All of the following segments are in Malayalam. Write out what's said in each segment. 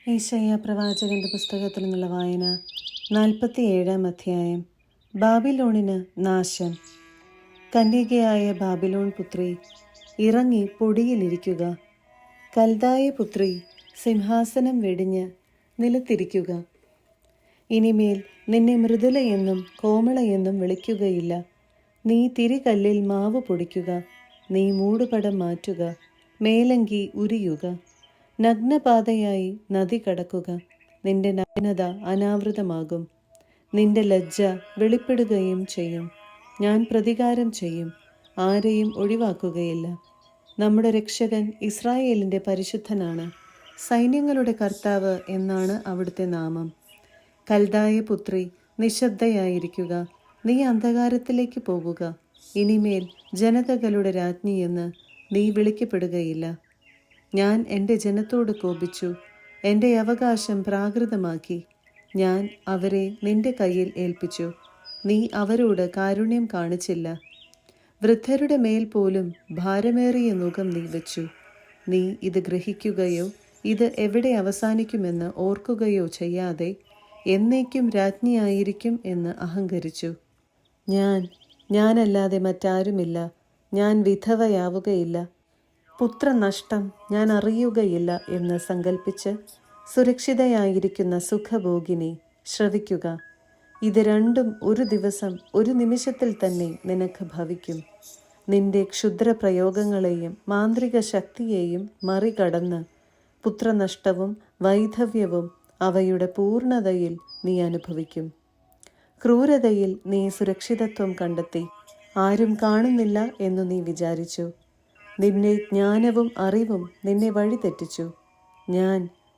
യെശയ്യാ പ്രവാചകന്റെ പുസ്തകത്തിൽ നിന്നുള്ള വായന 47-ാം അധ്യായം. ബാബിലോണിന് നാശം. കന്യകയായ ബാബിലോൺ പുത്രി, ഇറങ്ങി പൊടിയിലിരിക്കുക. കൽദായ പുത്രി, സിംഹാസനം വെടിഞ്ഞ് നിലത്തിരിക്കുക. ഇനിമേൽ നിന്നെ മൃദുലയെന്നും കോമളയെന്നും വിളിക്കുകയില്ല. നീ തിരികല്ലിൽ മാവ് പൊടിക്കുക, നീ മൂടുപടം മാറ്റുക, മേലങ്കി ഉരിയുക. നഗ്നപാതയായി നദി കടക്കുക. നിന്റെ നഗ്നത അനാവൃതമാകും, നിന്റെ ലജ്ജ വെളിപ്പെടുകയും ചെയ്യും. ഞാൻ പ്രതികാരം ചെയ്യും, ആരെയും ഒഴിവാക്കുകയില്ല. നമ്മുടെ രക്ഷകൻ ഇസ്രായേലിൻ്റെ പരിശുദ്ധനാണ്, സൈന്യങ്ങളുടെ കർത്താവ് എന്നാണ് അവിടുത്തെ നാമം. കൽദായ പുത്രി, നിശബ്ദയായിരിക്കുക, നീ അന്ധകാരത്തിലേക്ക് പോകുക. ഇനിമേൽ ജനതകളുടെ രാജ്ഞിയെന്ന് നീ വിളിക്കപ്പെടുകയില്ല. ഞാൻ എൻ്റെ ജനത്തോട് കോപിച്ചു, എൻ്റെ അവകാശം പ്രാകൃതമാക്കി. ഞാൻ അവരെ നിന്റെ കയ്യിൽ ഏൽപ്പിച്ചു, നീ അവരോട് കാരുണ്യം കാണിച്ചില്ല. വൃദ്ധരുടെ മേൽ പോലും ഭാരമേറിയ നുകം നീ വെച്ചു. നീ ഇത് ഗ്രഹിക്കുകയോ ഇത് എവിടെ അവസാനിക്കുമെന്ന് ഓർക്കുകയോ ചെയ്യാതെ എന്നേക്കും രാജ്ഞിയായിരിക്കും എന്ന് അഹങ്കരിച്ചു. ഞാനല്ലാതെ മറ്റാരുമില്ല, ഞാൻ വിധവയാവുകയില്ല, പുത്രനഷ്ടം ഞാൻ അറിയുകയില്ല എന്ന് സങ്കൽപ്പിച്ച് സുരക്ഷിതയായിരിക്കുന്ന സുഖഭോഗിനി, ശ്രവിക്കുക. ഇത് രണ്ടും ഒരു ദിവസം, ഒരു നിമിഷത്തിൽ തന്നെ നിനക്ക് ഭവിക്കും. നിന്റെ ക്ഷുദ്രപ്രയോഗങ്ങളെയും മാന്ത്രിക ശക്തിയെയും മറികടന്ന് പുത്രനഷ്ടവും വൈധവ്യവും അവയുടെ പൂർണ്ണതയിൽ നീ അനുഭവിക്കും. ക്രൂരതയിൽ നീ സുരക്ഷിതത്വം കണ്ടെത്തി, ആരും കാണുന്നില്ല എന്നു നീ വിചാരിച്ചു. നിന്റെ ജ്ഞാനവും അറിവും നിന്നെ വഴിതെറ്റിച്ചു.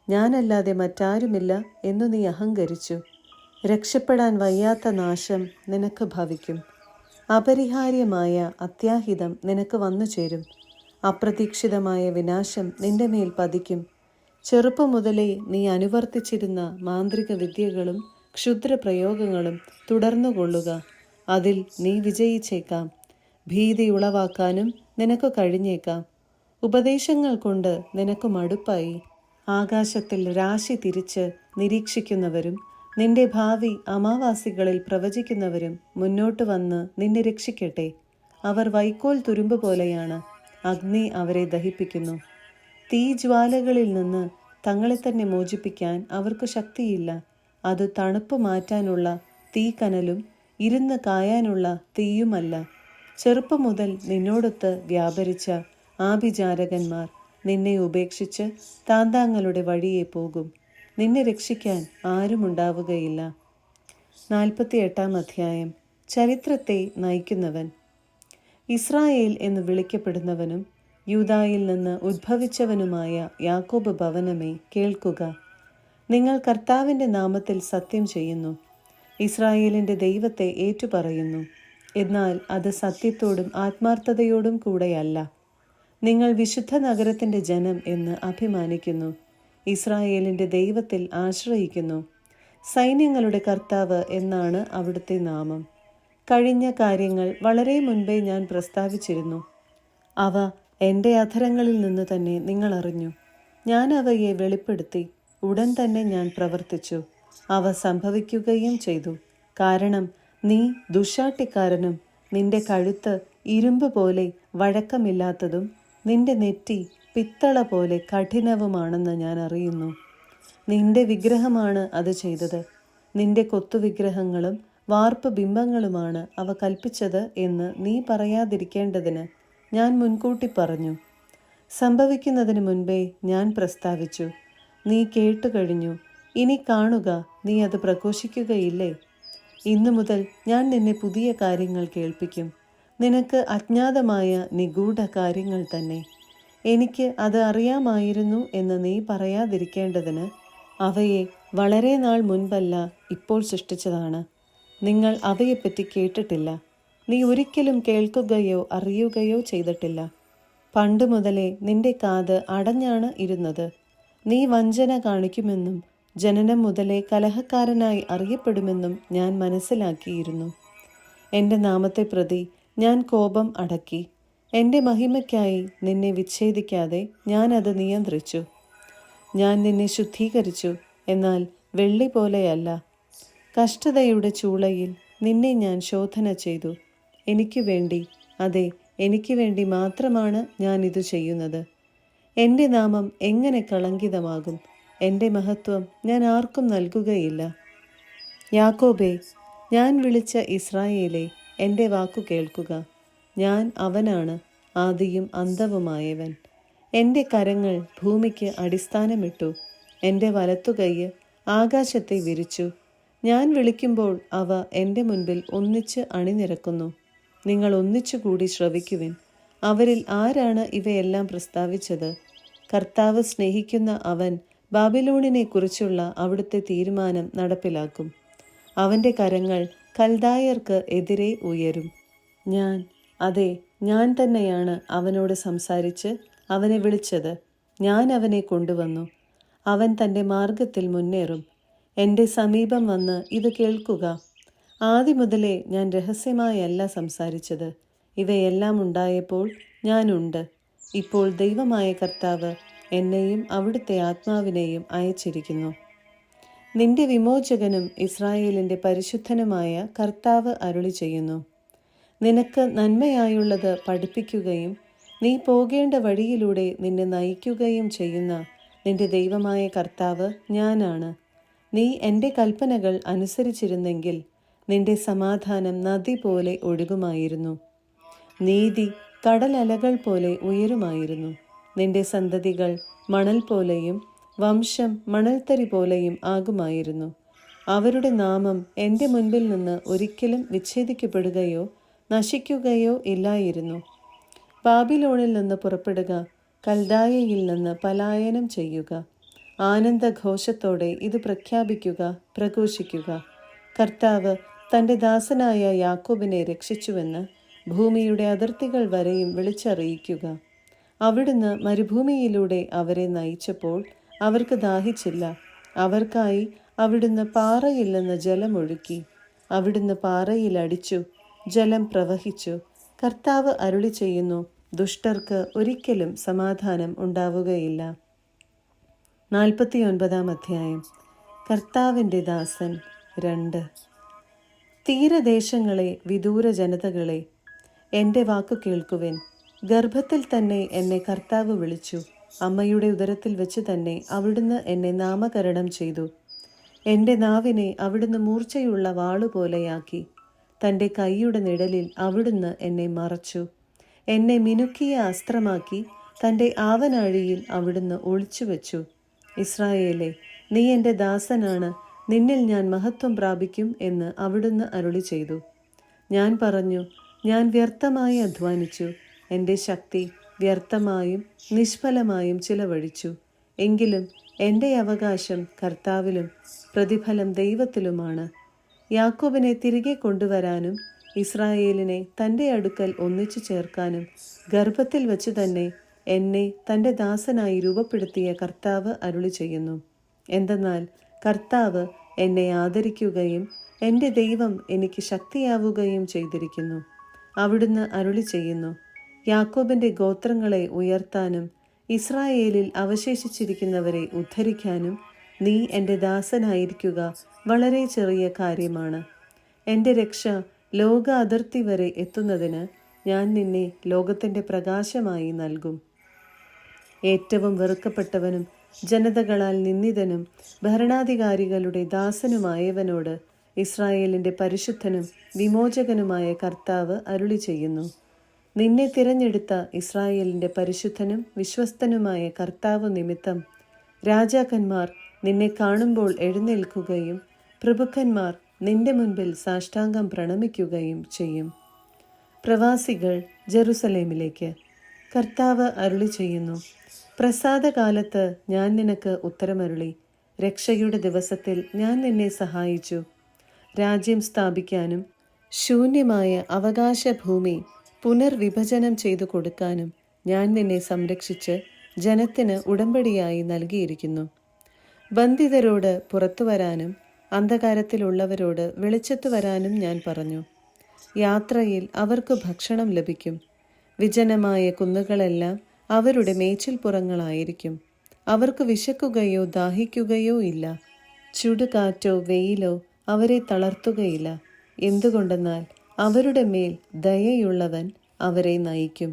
ഞാനല്ലാതെ മറ്റാരുമില്ല എന്നു നീ അഹങ്കരിച്ചു. രക്ഷപ്പെടാൻ വയ്യാത്ത നാശം നിനക്ക് ഭവിക്കും. അപരിഹാര്യമായ അത്യാഹിതം നിനക്ക് വന്നു ചേരും. അപ്രതീക്ഷിതമായ വിനാശം നിന്റെ മേൽ പതിക്കും. ചെറുപ്പം മുതലേ നീ അനുവർത്തിച്ചിരുന്ന മാന്ത്രിക വിദ്യകളും ക്ഷുദ്രപ്രയോഗങ്ങളും തുടർന്നുകൊള്ളുക. അതിൽ നീ വിജയിച്ചേക്കാം. ഭീതി ഉളവാക്കാനും നിനക്ക് കഴിഞ്ഞേക്കാം. ഉപദേശങ്ങൾ കൊണ്ട് നിനക്ക് മടുപ്പായി. ആകാശത്തിൽ രാശി തിരിച്ച് നിരീക്ഷിക്കുന്നവരും നിന്റെ ഭാവി അമാവാസികളിൽ പ്രവചിക്കുന്നവരും മുന്നോട്ട് വന്ന് നിന്നെ രക്ഷിക്കട്ടെ. അവർ വൈക്കോൽ തുരുമ്പ് പോലെയാണ്, അഗ്നി അവരെ ദഹിപ്പിക്കുന്നു. തീജ്വാലകളിൽ നിന്ന് തങ്ങളെ തന്നെ മോചിപ്പിക്കാൻ അവർക്ക് ശക്തിയില്ല. അത് തണുപ്പ് മാറ്റാനുള്ള തീക്കനലും ഇരുന്ന് കായാനുള്ള തീയുമല്ല. ചെറുപ്പം മുതൽ നിന്നോടൊത്ത് വ്യാപരിച്ച ആഭിചാരകന്മാർ നിന്നെ ഉപേക്ഷിച്ച് താന്താങ്ങളുടെ വഴിയെ പോകും. നിന്നെ രക്ഷിക്കാൻ ആരുമുണ്ടാവുകയില്ല. 48-ാം അധ്യായം. ചരിത്രത്തെ നയിക്കുന്നവൻ. ഇസ്രായേൽ എന്ന് വിളിക്കപ്പെടുന്നവനും യൂദായിൽ നിന്ന് ഉദ്ഭവിച്ചവനുമായ യാക്കോബ് ഭവനമേ, കേൾക്കുക. നിങ്ങൾ കർത്താവിൻ്റെ നാമത്തിൽ സത്യം ചെയ്യുന്നു, ഇസ്രായേലിൻ്റെ ദൈവത്തെ ഏറ്റുപറയുന്നു. എന്നാൽ അത് സത്യത്തോടും ആത്മാർത്ഥതയോടും കൂടെയല്ല. നിങ്ങൾ വിശുദ്ധ നഗരത്തിൻ്റെ ജനം എന്ന് അഭിമാനിക്കുന്നു, ഇസ്രായേലിൻ്റെ ദൈവത്തിൽ ആശ്രയിക്കുന്നു. സൈന്യങ്ങളുടെ കർത്താവ് എന്നാണ് അവിടുത്തെ നാമം. കഴിഞ്ഞ കാര്യങ്ങൾ വളരെ മുൻപേ ഞാൻ പ്രസ്താവിച്ചിരുന്നു. അവ എൻ്റെ അധരങ്ങളിൽ നിന്ന് തന്നെ നിങ്ങൾ അറിഞ്ഞു. ഞാൻ അവയെ വെളിപ്പെടുത്തി. ഉടൻ തന്നെ ഞാൻ പ്രവർത്തിച്ചു. അവ സംഭവിക്കുകയും ചെയ്തു. കാരണം നീ ദുശാട്ടിക്കാരനും നിന്റെ കഴുത്ത് ഇരുമ്പ് പോലെ വഴക്കമില്ലാത്തതും നിന്റെ നെറ്റി പിത്തള പോലെ കഠിനവുമാണെന്ന് ഞാൻ അറിയുന്നു. നിന്റെ വിഗ്രഹമാണ് അത് ചെയ്തത്. നിന്റെ കൊത്തുവിഗ്രഹങ്ങളും വാർപ്പ് ബിംബങ്ങളുമാണ് അവ കൽപ്പിച്ചത് എന്ന് നീ പറയാതിരിക്കേണ്ടതിന് ഞാൻ മുൻകൂട്ടി പറഞ്ഞു. സംഭവിക്കുന്നതിന് മുൻപേ ഞാൻ പ്രസ്താവിച്ചു. നീ കേട്ടുകഴിഞ്ഞു. ഇനി കാണുക, നീ അത് പ്രഘോഷിക്കുകയില്ലേ? ഇന്നു മുതൽ ഞാൻ നിന്നെ പുതിയ കാര്യങ്ങൾ കേൾപ്പിക്കും, നിനക്ക് അജ്ഞാതമായ നിഗൂഢ കാര്യങ്ങൾ തന്നെ. എനിക്ക് അത് അറിയാമായിരുന്നു എന്ന് നീ പറയാതിരിക്കേണ്ടതിന് അവയെ വളരെ നാൾ മുൻപല്ല, ഇപ്പോൾ സൃഷ്ടിച്ചതാണ്. നിങ്ങൾ അവയെപ്പറ്റി കേട്ടിട്ടില്ല. നീ ഒരിക്കലും കേൾക്കുകയോ അറിയുകയോ ചെയ്തിട്ടില്ല. പണ്ട് മുതലേ നിന്റെ കാത് അടഞ്ഞാണ് ഇരുന്നത്. നീ വഞ്ചന കാണിക്കുമെന്നും ജനനം മുതലേ കലഹക്കാരനായി അറിയപ്പെടുമെന്നും ഞാൻ മനസ്സിലാക്കിയിരുന്നു. എൻ്റെ നാമത്തെ പ്രതി ഞാൻ കോപം അടക്കി. എൻ്റെ മഹിമയ്ക്കായി നിന്നെ വിച്ഛേദിക്കാതെ ഞാനത് നിയന്ത്രിച്ചു. ഞാൻ നിന്നെ ശുദ്ധീകരിച്ചു, എന്നാൽ വെള്ളി പോലെയല്ല. കഷ്ടതയുടെ ചൂളയിൽ നിന്നെ ഞാൻ ശോധന ചെയ്തു. എനിക്ക് വേണ്ടി, അതെ, എനിക്ക് വേണ്ടി മാത്രമാണ് ഞാൻ ഇത് ചെയ്യുന്നത്. എൻ്റെ നാമം എങ്ങനെ കളങ്കിതമാകും? എൻ്റെ മഹത്വം ഞാൻ ആർക്കും നൽകുകയില്ല. യാക്കോബേ, ഞാൻ വിളിച്ച ഇസ്രായേലേ, എൻ്റെ വാക്കു കേൾക്കുക. ഞാൻ അവനാണ്, ആദിയും അന്തവുമായവൻ. എൻ്റെ കരങ്ങൾ ഭൂമിക്ക് അടിസ്ഥാനമിട്ടു. എൻ്റെ വലത്തുകൈ ആകാശത്തെ വിരിച്ചു. ഞാൻ വിളിക്കുമ്പോൾ അവ എൻ്റെ മുൻപിൽ ഒന്നിച്ച് അണിനിരക്കുന്നു. നിങ്ങൾ ഒന്നിച്ചുകൂടി ശ്രവിക്കുവിൻ. അവരിൽ ആരാണ് ഇവയെല്ലാം പ്രസ്താവിച്ചത്? കർത്താവ് സ്നേഹിക്കുന്ന അവൻ ബാബിലോണിനെ കുറിച്ചുള്ള അവിടുത്തെ തീരുമാനം നടപ്പിലാക്കും. അവൻ്റെ കരങ്ങൾ കൽദായർക്ക് എതിരെ ഉയരും. ഞാൻ, അതെ, ഞാൻ തന്നെയാണ് അവനോട് സംസാരിച്ച് അവനെ വിളിച്ചത്. ഞാൻ അവനെ കൊണ്ടുവന്നു. അവൻ തൻ്റെ മാർഗത്തിൽ മുന്നേറും. എൻ്റെ സമീപം വന്ന് ഇത് കേൾക്കുക. ആദ്യം മുതലേ ഞാൻ രഹസ്യമായല്ല സംസാരിച്ചത്. ഇവയെല്ലാം ഉണ്ടായപ്പോൾ ഞാനുണ്ട്. ഇപ്പോൾ ദൈവമായ കർത്താവ് എന്നെയും അവിടുത്തെ ആത്മാവിനെയും അയച്ചിരിക്കുന്നു. നിന്റെ വിമോചകനും ഇസ്രായേലിൻ്റെ പരിശുദ്ധനുമായ കർത്താവ് അരുളി ചെയ്യുന്നു. നിനക്ക് നന്മയായുള്ളത് പഠിപ്പിക്കുകയും നീ പോകേണ്ട വഴിയിലൂടെ നിന്നെ നയിക്കുകയും ചെയ്യുന്ന നിന്റെ ദൈവമായ കർത്താവ് ഞാനാണ്. നീ എൻ്റെ കൽപ്പനകൾ അനുസരിച്ചിരുന്നെങ്കിൽ നിന്റെ സമാധാനം നദി പോലെ ഒഴുകുമായിരുന്നു, നീതി കടലലകൾ പോലെ ഉയരുമായിരുന്നു. നിന്റെ സന്തതികൾ മണൽ പോലെയും വംശം മണൽത്തരി പോലെയും ആകുമായിരുന്നു. അവരുടെ നാമം എൻ്റെ മുൻപിൽ നിന്ന് ഒരിക്കലും വിച്ഛേദിക്കപ്പെടുകയോ നശിക്കുകയോ ഇല്ലായിരുന്നു. ബാബിലോണിൽ നിന്ന് പുറപ്പെടുക, കൽദായയിൽ നിന്ന് പലായനം ചെയ്യുക. ആനന്ദഘോഷത്തോടെ ഇത് പ്രഖ്യാപിക്കുക, പ്രഘോഷിക്കുക. കർത്താവ് തൻ്റെ ദാസനായ യാക്കോബിനെ രക്ഷിച്ചുവെന്ന് ഭൂമിയുടെ അതിർത്തികൾ വരെയും വിളിച്ചറിയിക്കുക. അവിടുന്ന് മരുഭൂമിയിലൂടെ അവരെ നയിച്ചപ്പോൾ അവർക്ക് ദാഹിച്ചില്ല. അവർക്കായി അവിടുന്ന് പാറയിൽ നിന്ന് ജലമൊഴുക്കി. അവിടുന്ന് പാറയിൽ അടിച്ചു, ജലം പ്രവഹിച്ചു. കർത്താവ് അരുളി ചെയ്യുന്നു, ദുഷ്ടർക്ക് ഒരിക്കലും സമാധാനം ഉണ്ടാവുകയില്ല. 49 അധ്യായം. കർത്താവിൻ്റെ ദാസൻ 2. തീരദേശങ്ങളെ, വിദൂര ജനതകളെ, എൻ്റെ വാക്കു കേൾക്കുവിൻ. ഗർഭത്തിൽ തന്നെ എന്നെ കർത്താവ് വിളിച്ചു. അമ്മയുടെ ഉദരത്തിൽ വെച്ച് തന്നെ അവിടുന്ന് എന്നെ നാമകരണം ചെയ്തു. എൻ്റെ നാവിനെ അവിടുന്ന് മൂർച്ചയുള്ള വാളുപോലെയാക്കി. തൻ്റെ കൈയുടെ നിഴലിൽ അവിടുന്ന് എന്നെ മറച്ചു. എന്നെ മിനുക്കിയ അസ്ത്രമാക്കി തൻ്റെ ആവനാഴിയിൽ അവിടുന്ന് ഒളിച്ചുവെച്ചു. ഇസ്രായേലേ, നീ എൻ്റെ ദാസനാണ്, നിന്നിൽ ഞാൻ മഹത്വം പ്രാപിക്കും എന്ന് അവിടുന്ന് അരുളി ചെയ്തു. ഞാൻ പറഞ്ഞു, ഞാൻ വ്യർത്ഥമായി അധ്വാനിച്ചു. എൻ്റെ ശക്തി വ്യർത്ഥമായും നിഷ്ഫലമായും ചിലവഴിച്ചു. എങ്കിലും എൻ്റെ അവകാശം കർത്താവിലും പ്രതിഫലം ദൈവത്തിലുമാണ്. യാക്കോബിനെ തിരികെ കൊണ്ടുവരാനും ഇസ്രായേലിനെ തൻ്റെ അടുക്കൽ ഒന്നിച്ചു ചേർക്കാനും ഗർഭത്തിൽ വച്ച് തന്നെ എന്നെ തൻ്റെ ദാസനായി രൂപപ്പെടുത്തിയ കർത്താവ് അരുളി ചെയ്യുന്നു. എന്തെന്നാൽ കർത്താവ് എന്നെ ആദരിക്കുകയും എൻ്റെ ദൈവം എനിക്ക് ശക്തിയാവുകയും ചെയ്തിരിക്കുന്നു. അവിടുന്ന് അരുളി ചെയ്യുന്നു, യാക്കോബിൻ്റെ ഗോത്രങ്ങളെ ഉയർത്താനും ഇസ്രായേലിൽ അവശേഷിച്ചിരിക്കുന്നവരെ ഉദ്ധരിക്കാനും നീ എൻ്റെ ദാസനായിരിക്കുക വളരെ ചെറിയ കാര്യമാണ്. എൻ്റെ രക്ഷ ലോക അതിർത്തി വരെ എത്തുന്നതിന് ഞാൻ നിന്നെ ലോകത്തിൻ്റെ പ്രകാശമായി നൽകും. ഏറ്റവും വെറുക്കപ്പെട്ടവനും ജനതകളാൽ നിന്ദിതനും ഭരണാധികാരികളുടെ ദാസനുമായവനോട് ഇസ്രായേലിൻ്റെ പരിശുദ്ധനും വിമോചകനുമായ കർത്താവ് അരുളി ചെയ്യുന്നു. നിന്നെ തിരഞ്ഞെടുത്ത ഇസ്രായേലിൻ്റെ പരിശുദ്ധനും വിശ്വസ്തനുമായ കർത്താവ് നിമിത്തം രാജാക്കന്മാർ നിന്നെ കാണുമ്പോൾ എഴുന്നേൽക്കുകയും പ്രഭുക്കന്മാർ നിന്റെ മുൻപിൽ സാഷ്ടാംഗം പ്രണമിക്കുകയും ചെയ്യും. പ്രവാസികൾ ജെറുസലേമിലേക്ക്. കർത്താവ് അരുളി ചെയ്യുന്നു, പ്രസാദകാലത്ത് ഞാൻ നിനക്ക് ഉത്തരമരുളി. രക്ഷയുടെ ദിവസത്തിൽ ഞാൻ നിന്നെ സഹായിച്ചു. രാജ്യം സ്ഥാപിക്കാനും ശൂന്യമായ അവകാശഭൂമി പുനർവിഭജനം ചെയ്തു കൊടുക്കാനും ഞാൻ നിന്നെ സംരക്ഷിച്ച് ജനത്തിന് ഉടമ്പടിയായി നൽകിയിരിക്കുന്നു. ബന്ധിതരോട് പുറത്തു വരാനും അന്ധകാരത്തിലുള്ളവരോട് വെളിച്ചത്തു വരാനും ഞാൻ പറഞ്ഞു. യാത്രയിൽ അവർക്ക് ഭക്ഷണം ലഭിക്കും. വിജനമായ കുന്നുകളെല്ലാം അവരുടെ മേച്ചിൽപ്പുറങ്ങളായിരിക്കും. അവർക്ക് വിശക്കുകയോ ദാഹിക്കുകയോ ഇല്ല. ചുടുകാറ്റോ വെയിലോ അവരെ തളർത്തുകയില്ല. എന്തുകൊണ്ടെന്നാൽ അവരുടെ മേൽ ദയയുള്ളവൻ അവരെ നയിക്കും.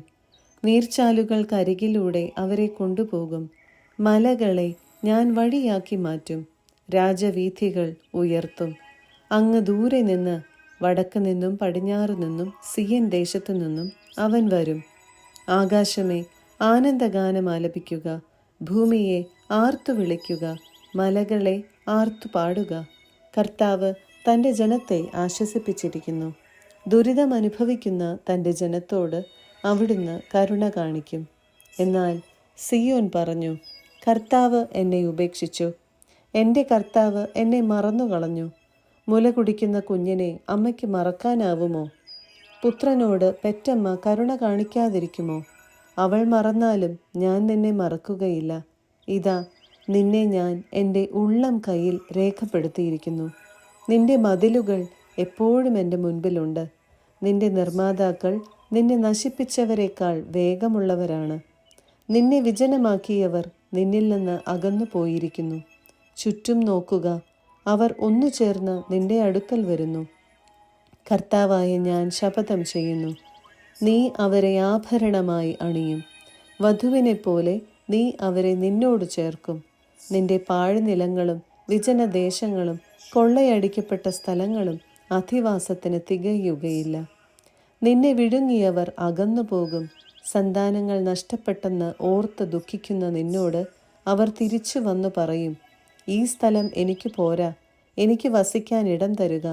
നീർച്ചാലുകൾക്കരികിലൂടെ അവരെ കൊണ്ടുപോകും. മലകളെ ഞാൻ വഴിയാക്കി മാറ്റും. രാജവീഥികൾ ഉയർത്തും. അങ്ങ് ദൂരെ നിന്ന്, വടക്ക് നിന്നും പടിഞ്ഞാറ് നിന്നും സിയൻ ദേശത്തു നിന്നും അവൻ വരും. ആകാശമേ, ആനന്ദഗാനം ആലപിക്കുക. ഭൂമിയെ ആർത്തു വിളിക്കുക. മലകളെ ആർത്തു പാടുക. കർത്താവ് തൻ്റെ ജനത്തെ ആശ്വസിപ്പിച്ചിരിക്കുന്നു. ദുരിതമനുഭവിക്കുന്ന തൻ്റെ ജനത്തോട് അവിടുന്ന് കരുണ കാണിക്കും. എന്നാൽ സിയോൻ പറഞ്ഞു, കർത്താവ് എന്നെ ഉപേക്ഷിച്ചു. എൻ്റെ കർത്താവ് എന്നെ മറന്നുകളഞ്ഞു. മുല കുടിക്കുന്ന കുഞ്ഞിനെ അമ്മയ്ക്ക് മറക്കാനാവുമോ? പുത്രനോട് പെറ്റമ്മ കരുണ കാണിക്കാതിരിക്കുമോ? അവൾ മറന്നാലും ഞാൻ നിന്നെ മറക്കുകയില്ല. ഇതാ, നിന്നെ ഞാൻ എൻ്റെ ഉള്ളം കയ്യിൽ രേഖപ്പെടുത്തിയിരിക്കുന്നു. നിന്റെ മതിലുകൾ എപ്പോഴും എൻ്റെ മുൻപിലുണ്ട്. നിന്റെ നിർമ്മാതാക്കൾ നിന്നെ നശിപ്പിച്ചവരെക്കാൾ വേഗമുള്ളവരാണ്. നിന്നെ വിജനമാക്കിയവർ നിന്നിൽ നിന്ന് അകന്നു പോയിരിക്കുന്നു. ചുറ്റും നോക്കുക, അവർ ഒന്നു ചേർന്ന് നിന്റെ അടുക്കൽ വരുന്നു. കർത്താവായ ഞാൻ ശപഥം ചെയ്യുന്നു, നീ അവരെ ആഭരണമായി അണിയും. വധുവിനെപ്പോലെ നീ അവരെ നിന്നോട് ചേർക്കും. നിന്റെ പാഴ്നിലങ്ങളും വിജനദേശങ്ങളും കൊള്ളയടിക്കപ്പെട്ട സ്ഥലങ്ങളും അധിവാസത്തിന് തികയുകയില്ല. നിന്നെ വിഴുങ്ങിയവർ അകന്നു പോകും. സന്താനങ്ങൾ നഷ്ടപ്പെട്ടെന്ന് ഓർത്ത് ദുഃഖിക്കുന്ന നിന്നോട് അവർ തിരിച്ചു വന്നു പറയും, ഈ സ്ഥലം എനിക്ക് പോരാ, എനിക്ക് വസിക്കാൻ ഇടം തരുക.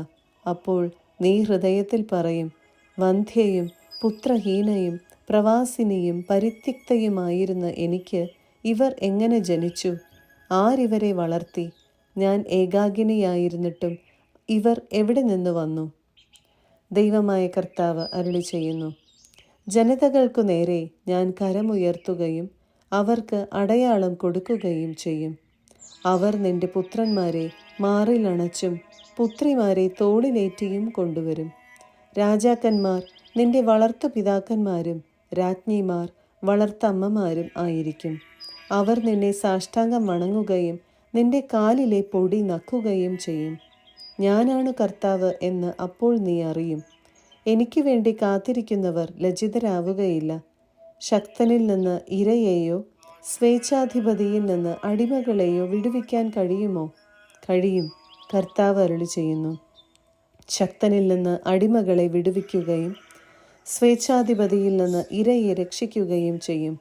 അപ്പോൾ നീ ഹൃദയത്തിൽ പറയും, വന്ധ്യയും പുത്രഹീനയും പ്രവാസിനിയും പരിത്യക്തയുമായിരുന്ന എനിക്ക് ഇവർ എങ്ങനെ ജനിച്ചു? ആരിവരെ വളർത്തി? ഞാൻ ഏകാകിനിയായിരുന്നിട്ടും ഇവർ എവിടെ നിന്ന് വന്നു? ദൈവമായ കർത്താവ് അരുളി ചെയ്യുന്നു, ജനതകൾക്കു നേരെ ഞാൻ കരമുയർത്തുകയും അവർക്ക് അടയാളം കൊടുക്കുകയും ചെയ്യും. അവർ നിന്റെ പുത്രന്മാരെ മാറിലണച്ചും പുത്രിമാരെ തോളിലേറ്റിയും കൊണ്ടുവരും. രാജാക്കന്മാർ നിന്റെ വളർത്തു പിതാക്കന്മാരും രാജ്ഞിമാർ വളർത്തമ്മമാരും ആയിരിക്കും. അവർ നിന്നെ സാഷ്ടാംഗം വണങ്ങുകയും നിന്റെ കാലിലെ പൊടി നക്കുകയും ചെയ്യും. ഞാനാണ് കർത്താവ് എന്ന് അപ്പോൾ നീ അറിയും. എനിക്ക് വേണ്ടി കാത്തിരിക്കുന്നവർ ലജ്ജിതരാവുകയില്ല. ശക്തനിൽ നിന്ന് ഇരയെയോ സ്വേച്ഛാധിപതിയിൽ നിന്ന് അടിമകളെയോ വിടുവിക്കാൻ കഴിയുമോ? കഴിയും, കർത്താവ് അരുളി ചെയ്യുന്നു. ശക്തനിൽ നിന്ന് അടിമകളെ വിടുവിക്കുകയും സ്വേച്ഛാധിപതിയിൽ നിന്ന് ഇരയെ രക്ഷിക്കുകയും ചെയ്യും.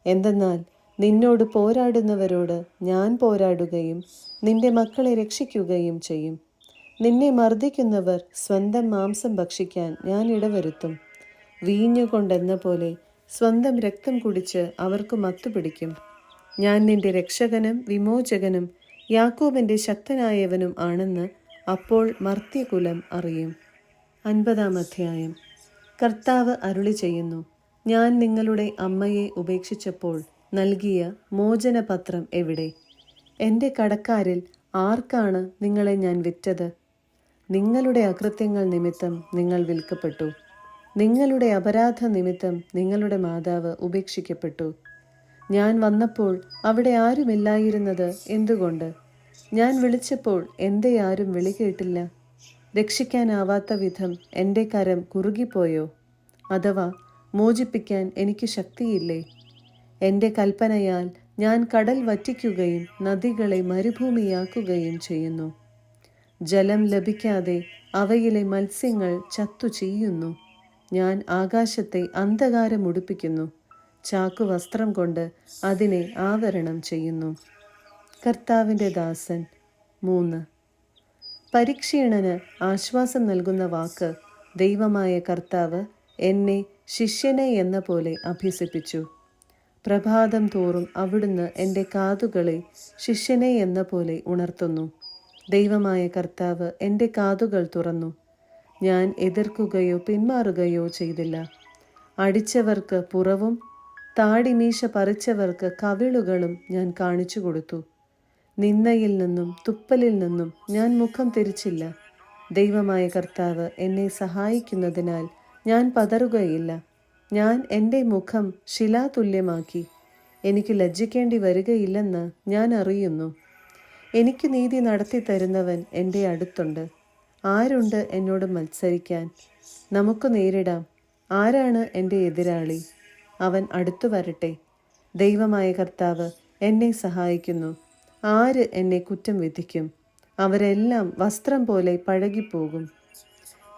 എന്തെന്നാൽ നിന്നോട് പോരാടുന്നവരോട് ഞാൻ പോരാടുകയും നിന്റെ മക്കളെ രക്ഷിക്കുകയും ചെയ്യും. നിന്നെ മർദ്ദിക്കുന്നവർ സ്വന്തം മാംസം ഭക്ഷിക്കാൻ ഞാൻ ഇടവരുത്തും. വീഞ്ഞുകൊണ്ടെന്ന പോലെ സ്വന്തം രക്തം കുടിച്ച് അവർക്ക് മത്തുപിടിക്കും. ഞാൻ നിന്റെ രക്ഷകനും വിമോചകനും യാക്കോബിൻ്റെ ശക്തനായവനും ആണെന്ന് അപ്പോൾ മർത്യകുലം അറിയും. 50-ാം അധ്യായം. കർത്താവ് അരുളി ചെയ്യുന്നു, ഞാൻ നിങ്ങളുടെ അമ്മയെ ഉപേക്ഷിച്ചപ്പോൾ നൽകിയ മോചനപത്രം എവിടെ? എൻ്റെ കടക്കാരിൽ ആർക്കാണ് നിങ്ങളെ ഞാൻ വിറ്റത്? നിങ്ങളുടെ അകൃത്യങ്ങൾ നിമിത്തം നിങ്ങൾ വിൽക്കപ്പെട്ടു. നിങ്ങളുടെ അപരാധ നിമിത്തം നിങ്ങളുടെ മാതാവ് ഉപേക്ഷിക്കപ്പെട്ടു. ഞാൻ വന്നപ്പോൾ അവിടെ ആരുമില്ലായിരുന്നത് എന്തുകൊണ്ട്? ഞാൻ വിളിച്ചപ്പോൾ എന്തേ ആരും വിളി കേട്ടില്ല? രക്ഷിക്കാനാവാത്ത വിധം എൻ്റെ കരം കുറുകിപ്പോയോ? അഥവാ മോചിപ്പിക്കാൻ എനിക്ക് ശക്തിയില്ലേ? എൻ്റെ കൽപ്പനയാൽ ഞാൻ കടൽ വറ്റിക്കുകയും നദികളെ മരുഭൂമിയാക്കുകയും ചെയ്യുന്നു. ജലം ലഭിക്കാതെ അവയിലെ മത്സ്യങ്ങൾ ചത്തു ചീയുന്നു. ഞാൻ ആകാശത്തെ അന്ധകാരം ഉടുപ്പിക്കുന്നു. ചാക്കുവസ്ത്രം കൊണ്ട് അതിനെ ആവരണം ചെയ്യുന്നു. കർത്താവിൻ്റെ ദാസൻ. 3. പരിക്ഷീണന് ആശ്വാസം നൽകുന്ന വാക്ക്. ദൈവമായ കർത്താവ് എന്നെ ശിഷ്യനെ എന്ന പോലെ അഭ്യസിപ്പിച്ചു. പ്രഭാതം തോറും അവിടുന്ന് എൻ്റെ കാതുകളെ ശിഷ്യനെ എന്ന പോലെ ഉണർത്തുന്നു. ദൈവമായ കർത്താവ് എൻ്റെ കാതുകൾ തുറന്നു. ഞാൻ എതിർക്കുകയോ പിന്മാറുകയോ ചെയ്തില്ല. അടിച്ചവർക്ക് പുറവും താടിമീശ പറിച്ചവർക്ക് കവിളുകളും ഞാൻ കാണിച്ചു കൊടുത്തു. നിന്ദയിൽ നിന്നും തുപ്പലിൽ നിന്നും ഞാൻ മുഖം തിരിച്ചില്ല. ദൈവമായ കർത്താവ് എന്നെ സഹായിക്കുന്നതിനാൽ ഞാൻ പതറുകയില്ല. ഞാൻ എൻ്റെ മുഖം ശിലാതുല്യമാക്കി. എനിക്ക് ലജ്ജിക്കേണ്ടി വരികയില്ലെന്ന് ഞാൻ അറിയുന്നു. എനിക്ക് നീതി നടത്തി തരുന്നവൻ എൻ്റെ അടുത്തുണ്ട്. ആരുണ്ട് എന്നോട് മത്സരിക്കാൻ? നമുക്ക് നേരിടാം. ആരാണ് എൻ്റെ എതിരാളി? അവൻ അടുത്തു വരട്ടെ. ദൈവമായ കർത്താവ് എന്നെ സഹായിക്കുന്നു. ആര് എന്നെ കുറ്റം വിധിക്കും? അവരെല്ലാം വസ്ത്രം പോലെ പഴകിപ്പോകും.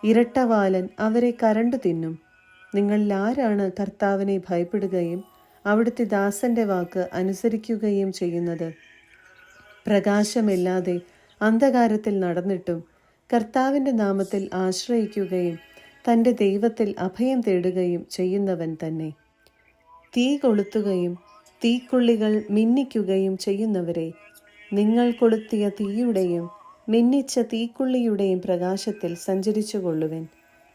ഇരട്ടവാലൻ അവരെ കരണ്ടു തിന്നും. നിങ്ങളിൽ ആരാണ് കർത്താവിനെ ഭയപ്പെടുകയും അവിടുത്തെ ദാസന്റെ വാക്ക് അനുസരിക്കുകയും ചെയ്യുന്നത്? പ്രകാശമില്ലാതെ അന്ധകാരത്തിൽ നടന്നിട്ടും കർത്താവിൻ്റെ നാമത്തിൽ ആശ്രയിക്കുകയും തൻ്റെ ദൈവത്തിൽ അഭയം തേടുകയും ചെയ്യുന്നവൻ തന്നെ. തീ കൊളുത്തുകയും തീക്കൊള്ളികൾ മിന്നിക്കുകയും ചെയ്യുന്നവരെ, നിങ്ങൾ കൊളുത്തിയ തീയുടെയും മിന്നിച്ച തീക്കൊള്ളിയുടെയും പ്രകാശത്തിൽ സഞ്ചരിച്ചു കൊള്ളുവിൻ.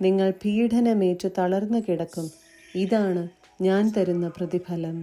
നിങ്ങൾ പീഡനമേറ്റു തളർന്നു കിടക്കും. ഇതാണ് ഞാൻ തരുന്ന പ്രതിഫലം.